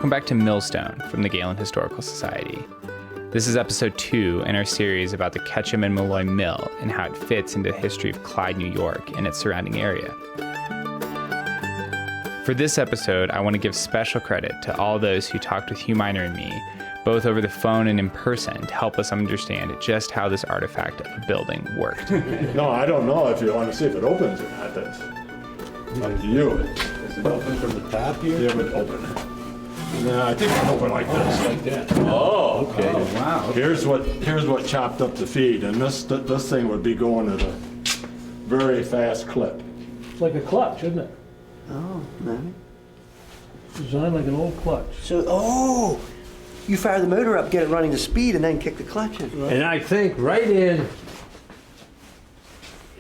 Welcome back to Millstone from the Galen Historical Society. This is episode 2 in our series about the Ketchum and Malloy Mill and how it fits into the history of Clyde, New York and its surrounding area. For this episode, I want to give special credit to all those who talked with Hugh Miner and me, both over the phone and in person, to help us understand just how this artifact of a building worked. No, I don't know if you want to see if it opens or not. That's up to you. Is it open from the top here? Yeah, but open. No, I think it's open like this. Like that. Oh, okay. Oh, wow. Here's what chopped up the feed, and this thing would be going at a very fast clip. It's like a clutch, isn't it? Oh, man. Designed like an old clutch. So, you fire the motor up, get it running to speed, and then kick the clutch in. And I think right in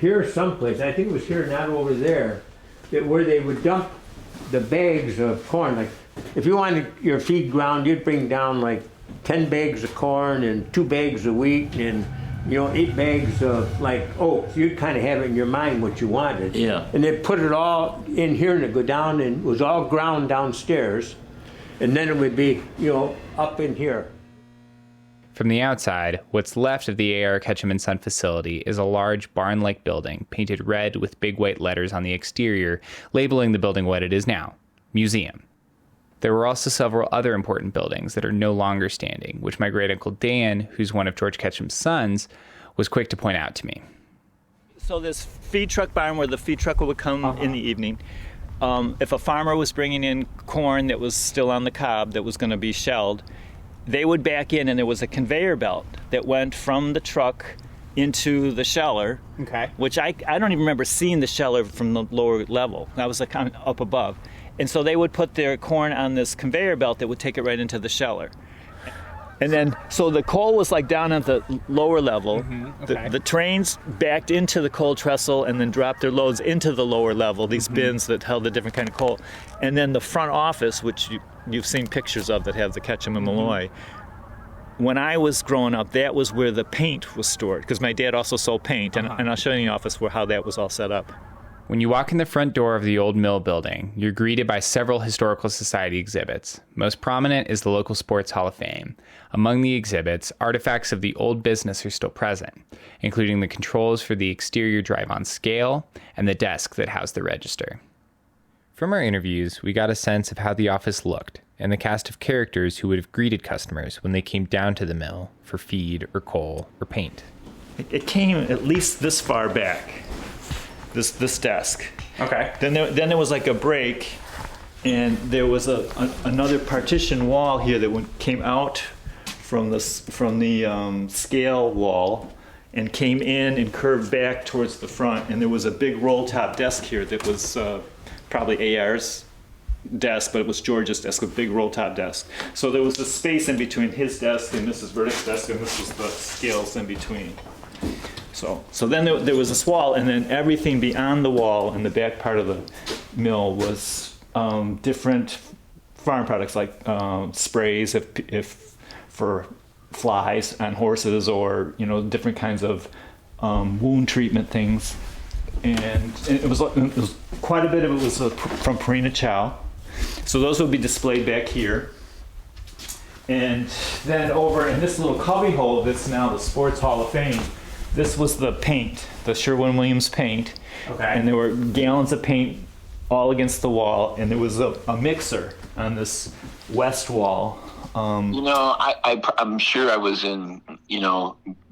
here someplace, I think it was here, not over there, where they would dump the bags of corn. Like, if you wanted your feed ground, you'd bring down like 10 bags of corn and 2 bags of wheat and 8 bags of like oats. You'd kind of have it in your mind what you wanted. Yeah. And they'd put it all in here and it'd go down, and it was all ground downstairs. And then it would be, up in here. From the outside, what's left of the A.R. Ketchum & Son facility is a large barn-like building painted red with big white letters on the exterior, labeling the building what it is now, museum. There were also several other important buildings that are no longer standing, which my great-uncle Dan, who's one of George Ketchum's sons, was quick to point out to me. So this feed truck barn where the feed truck would come in the evening, if a farmer was bringing in corn that was still on the cob that was going to be shelled, they would back in, and there was a conveyor belt that went from the truck into the sheller, which I don't even remember seeing the sheller from the lower level. I was like up above. And so they would put their corn on this conveyor belt that would take it right into the sheller. And then, so the coal was like down at the lower level. The trains backed into the coal trestle and then dropped their loads into the lower level, these bins that held a different kind of coal. And then the front office, which you've seen pictures of that have the Ketchum and Malloy, when I was growing up, that was where the paint was stored, because my dad also sold paint, and I'll show you in the office how that was all set up. When you walk in the front door of the old mill building, you're greeted by several Historical Society exhibits. Most prominent is the local Sports Hall of Fame. Among the exhibits, artifacts of the old business are still present, including the controls for the exterior drive-on scale and the desk that housed the register. From our interviews, we got a sense of how the office looked and the cast of characters who would have greeted customers when they came down to the mill for feed or coal or paint. It came at least this far back. This desk. Okay. Then there was like a break, and there was another partition wall here that came out from the scale wall, and came in and curved back towards the front. And there was a big roll top desk here that was probably AR's desk, but it was George's desk, a big roll top desk. So there was a space in between his desk and Mrs. Burdick's desk, and this was the scales in between. So then there was this wall, and then everything beyond the wall in the back part of the mill was different farm products, like sprays if for flies on horses, or different kinds of wound treatment things. And it was quite a bit of it was from Purina Chow. So those would be displayed back here. And then over in this little cubby hole that's now the Sports Hall of Fame, this was the paint, the Sherwin-Williams paint. Okay. And there were gallons of paint all against the wall, and there was a mixer on this west wall. I'm sure I was in,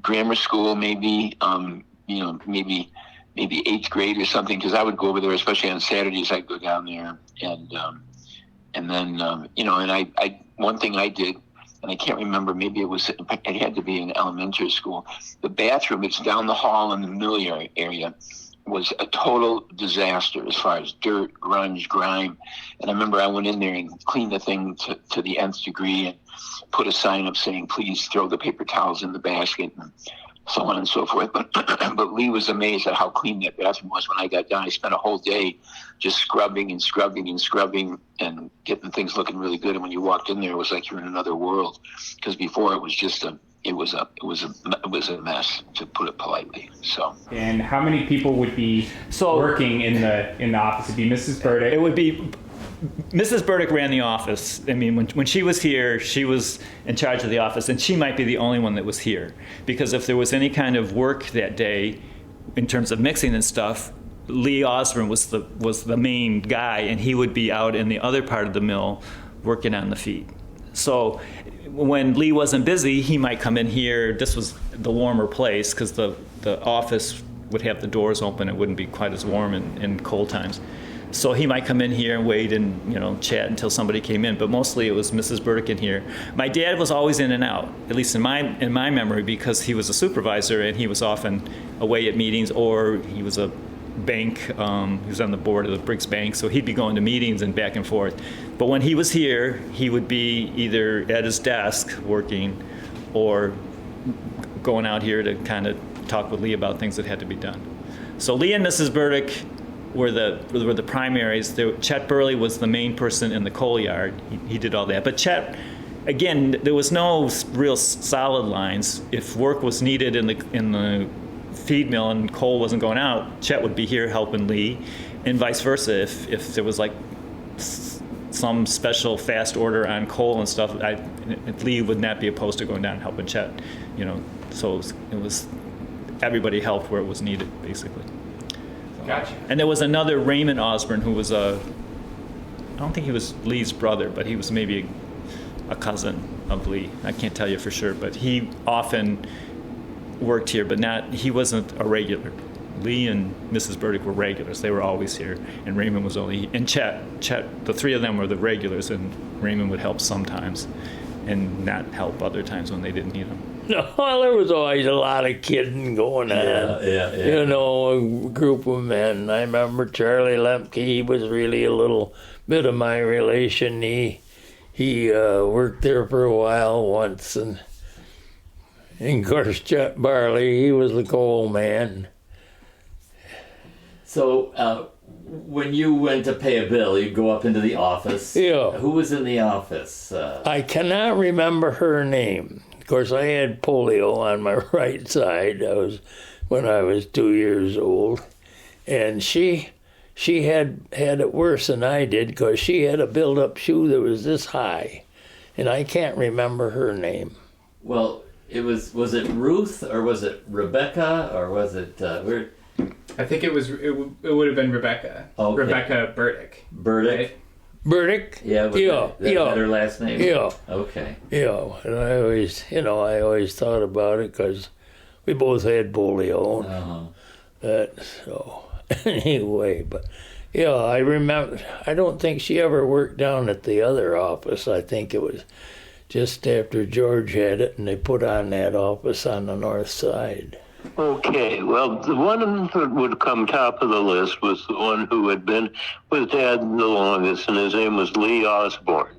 grammar school, maybe, maybe 8th grade or something, because I would go over there, especially on Saturdays. I'd go down there, and then I one thing I did. And I can't remember, maybe it had to be in elementary school. The bathroom, it's down the hall in the mill area, was a total disaster as far as dirt, grunge, grime. And I remember I went in there and cleaned the thing to the nth degree and put a sign up saying, please throw the paper towels in the basket, and so on and so forth. But Lee was amazed at how clean that bathroom was when I got done. I spent a whole day just scrubbing and scrubbing and scrubbing and getting things looking really good. And when you walked in there, it was like you're in another world. Because before it was just it was a mess, to put it politely. So. And how many people would be working in the office? It'd be Mrs. Burdick. It would be Mrs. Burdick ran the office. I mean, when she was here, she was in charge of the office, and she might be the only one that was here. Because if there was any kind of work that day, in terms of mixing and stuff, Lee Osborne was the main guy, and he would be out in the other part of the mill working on the feed. So when Lee wasn't busy, he might come in here. This was the warmer place because the office would have the doors open. It wouldn't be quite as warm in cold times. So he might come in here and wait and chat until somebody came in. But mostly it was Mrs. Burdick in here. My dad was always in and out, at least in my memory, because he was a supervisor and he was often away at meetings, or he was a bank. He was on the board of the Briggs Bank, so he'd be going to meetings and back and forth. But when he was here, he would be either at his desk working or going out here to kind of talk with Lee about things that had to be done. So Lee and Mrs. Burdick were the primaries. Chet Burley was the main person in the coal yard. He did all that. But Chet, again, there was no real solid lines. If work was needed in the feed mill and coal wasn't going out, Chet would be here helping Lee, and vice versa. If there was like some special fast order on coal and stuff, Lee would not be opposed to going down and helping Chet. So it was everybody helped where it was needed, basically. Gotcha. And there was another Raymond Osborne who was I don't think he was Lee's brother, but he was maybe a cousin of Lee. I can't tell you for sure, but he often worked here, but he wasn't a regular. Lee and Mrs. Burdick were regulars. They were always here, and Raymond was and Chet, the three of them were the regulars, and Raymond would help sometimes and not help other times when they didn't need him. No, there was always a lot of kidding going on. Yeah. A group of men. I remember Charlie Lemke. He was really a little bit of my relation. He worked there for a while once, and of course Chet Barley. He was the coal man. So when you went to pay a bill, you'd go up into the office. Yeah. Who was in the office? I cannot remember her name. Of course, I had polio on my right side. When I was 2 years old, and she had it worse than I did because she had a build-up shoe that was this high, and I can't remember her name. Well, was it Ruth or was it Rebecca or was it where? I think it would have been Rebecca. Okay. Rebecca Burdick. Burdick. Right? Burdick? Yeah. That her last name? Yeah. Okay. Yeah, and I always thought about it because we both had polio. So anyway, but yeah, I remember. I don't think she ever worked down at the other office. I think it was just after George had it, and they put on that office on the north side. Okay, well, the one that would come top of the list was the one who had been with Dad the longest, and his name was Lee Osborne,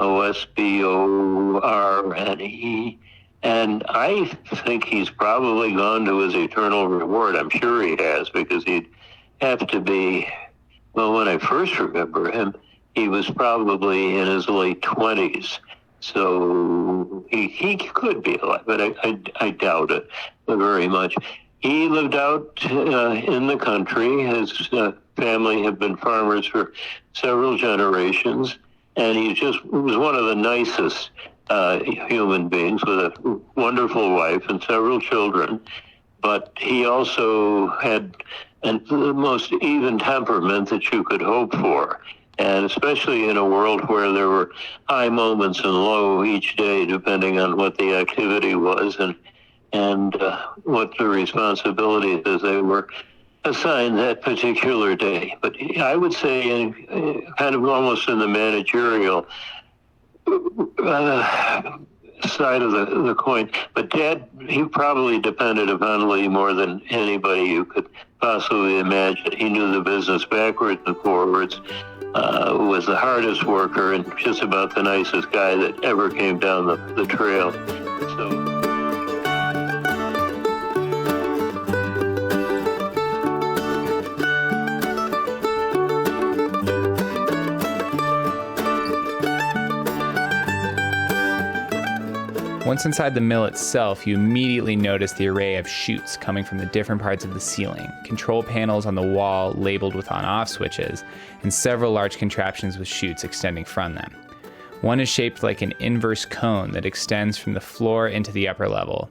Osborne. And I think he's probably gone to his eternal reward. I'm sure he has, because he'd have to be, well, when I first remember him, he was probably in his late 20s. So he could be alive, but I doubt it very much. He lived out in the country. His family had been farmers for several generations, and he was one of the nicest human beings with a wonderful wife and several children. But he also had the most even temperament that you could hope for. And especially in a world where there were high moments and low each day, depending on what the activity was and what the responsibilities as they were assigned that particular day. But I would say kind of almost in the managerial side of the coin. But Dad, he probably depended upon Lee more than anybody you could possibly imagine. He knew the business backwards and forwards. Was the hardest worker and just about the nicest guy that ever came down the trail. Once inside the mill itself, you immediately notice the array of chutes coming from the different parts of the ceiling, control panels on the wall labeled with on-off switches, and several large contraptions with chutes extending from them. One is shaped like an inverse cone that extends from the floor into the upper level.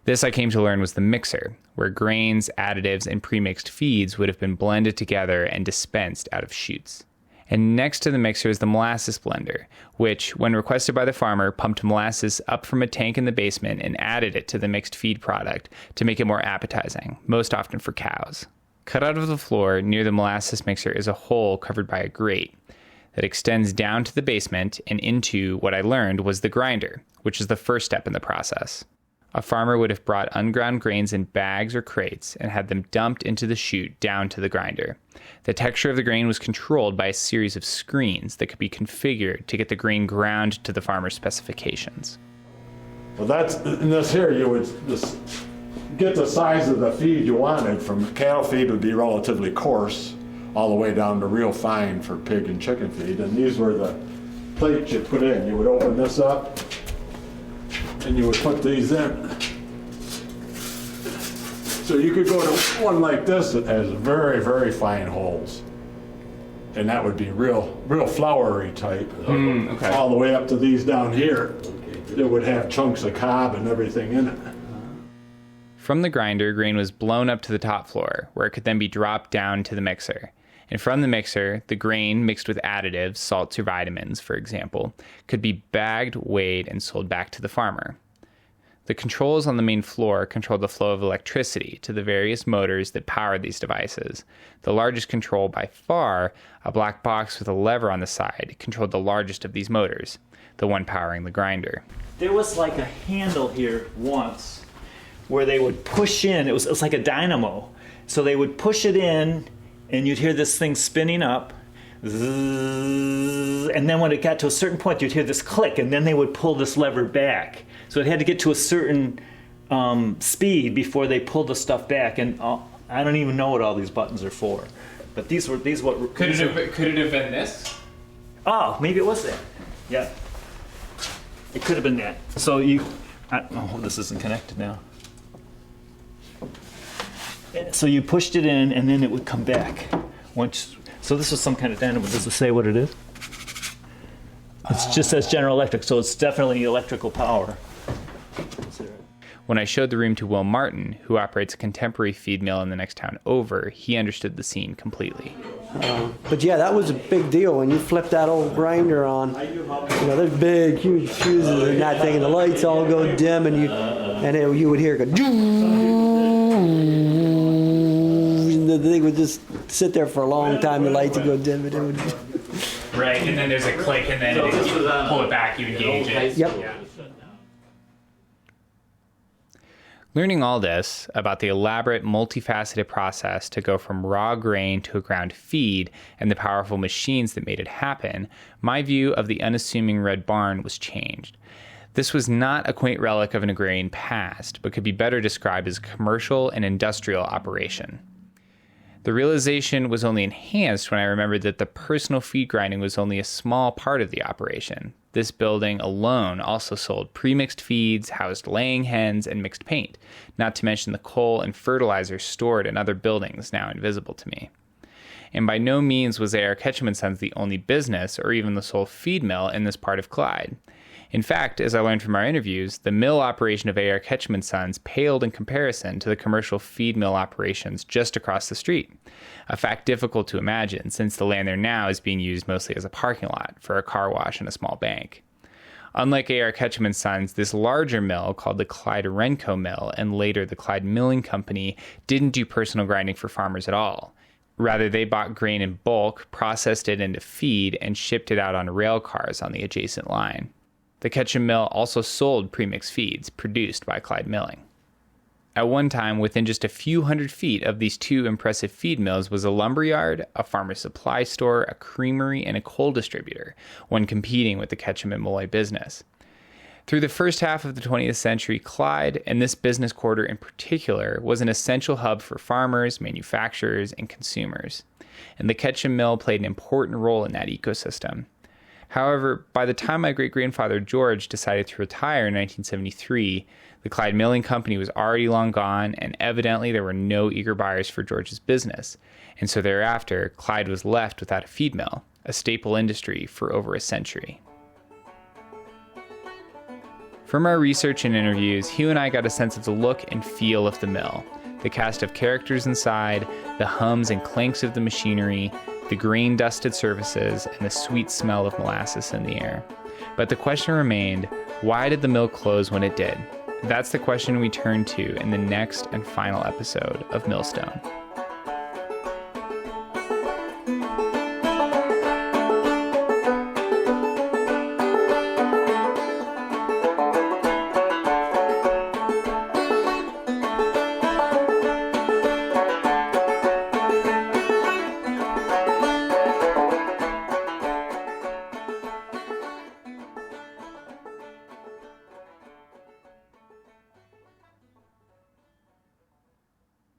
This, I came to learn, was the mixer, where grains, additives, and premixed feeds would have been blended together and dispensed out of chutes. And next to the mixer is the molasses blender, which, when requested by the farmer, pumped molasses up from a tank in the basement and added it to the mixed feed product to make it more appetizing, most often for cows. Cut out of the floor near the molasses mixer is a hole covered by a grate that extends down to the basement and into what I learned was the grinder, which is the first step in the process. A farmer would have brought unground grains in bags or crates and had them dumped into the chute down to the grinder. The texture of the grain was controlled by a series of screens that could be configured to get the grain ground to the farmer's specifications. Well, that's, in this here, you would just get the size of the feed you wanted. From cattle feed would be relatively coarse, all the way down to real fine for pig and chicken feed. And these were the plates you put in. You would open this up, and you would put these in. So you could go to one like this that has very, very fine holes. And that would be real floury type. Okay. All the way up to these down here. It would have chunks of cob and everything in it. From the grinder, grain was blown up to the top floor, where it could then be dropped down to the mixer. And from the mixer, the grain mixed with additives, salts or vitamins, for example, could be bagged, weighed, and sold back to the farmer. The controls on the main floor controlled the flow of electricity to the various motors that powered these devices. The largest control by far, a black box with a lever on the side, controlled the largest of these motors, the one powering the grinder. There was like a handle here once where they would push in. It was like a dynamo. So they would push it in, and you'd hear this thing spinning up. Zzz, and then when it got to a certain point, you'd hear this click, and then they would pull this lever back. So it had to get to a certain speed before they pulled the stuff back. And I don't even know what all these buttons are for. But these what Could it have been this? Oh, maybe it was that. Yeah. It could have been that. So oh, this isn't connected now. So you pushed it in, and then it would come back. So this was some kind of dynamo. Does it say what it is? It just says General Electric, so it's definitely electrical power. When I showed the room to Will Martin, who operates a contemporary feed mill in the next town over, he understood the scene completely. But yeah, that was a big deal when you flip that old grinder on. You know, there's big, huge fuses in that thing, and the lights all go dim, and you would hear it go. And the thing would just sit there for a long time. The lights would go dim, and it would. Right, and then there's a click, and then you pull it back, you engage it. Yep. Yeah. Learning all this about the elaborate, multifaceted process to go from raw grain to a ground feed and the powerful machines that made it happen, my view of the unassuming red barn was changed. This was not a quaint relic of an agrarian past, but could be better described as a commercial and industrial operation. The realization was only enhanced when I remembered that the personal feed grinding was only a small part of the operation. This building alone also sold premixed feeds, housed laying hens, and mixed paint, not to mention the coal and fertilizer stored in other buildings now invisible to me. And by no means was A.R. Ketchum & Sons the only business or even the sole feed mill in this part of Clyde. In fact, as I learned from our interviews, the mill operation of A.R. Ketchum & Sons paled in comparison to the commercial feed mill operations just across the street, a fact difficult to imagine since the land there now is being used mostly as a parking lot for a car wash and a small bank. Unlike A.R. Ketchum & Sons, this larger mill, called the Clyde Renco Mill and later the Clyde Milling Company, didn't do personal grinding for farmers at all. Rather, they bought grain in bulk, processed it into feed, and shipped it out on rail cars on the adjacent line. The Ketchum Mill also sold premixed feeds produced by Clyde Milling. At one time, within just a few hundred feet of these two impressive feed mills was a lumberyard, a farmer's supply store, a creamery, and a coal distributor, one competing with the Ketchum and Molloy business. Through the first half of the 20th century, Clyde, and this business quarter in particular, was an essential hub for farmers, manufacturers, and consumers. And the Ketchum Mill played an important role in that ecosystem. However, by the time my great-grandfather George decided to retire in 1973, the Clyde Milling Company was already long gone, and evidently there were no eager buyers for George's business. And so thereafter, Clyde was left without a feed mill, a staple industry for over a century. From our research and interviews, Hugh and I got a sense of the look and feel of the mill, the cast of characters inside, the hums and clanks of the machinery, the grain-dusted surfaces, and the sweet smell of molasses in the air. But the question remained, why did the mill close when it did? That's the question we turn to in the next and final episode of Millstone.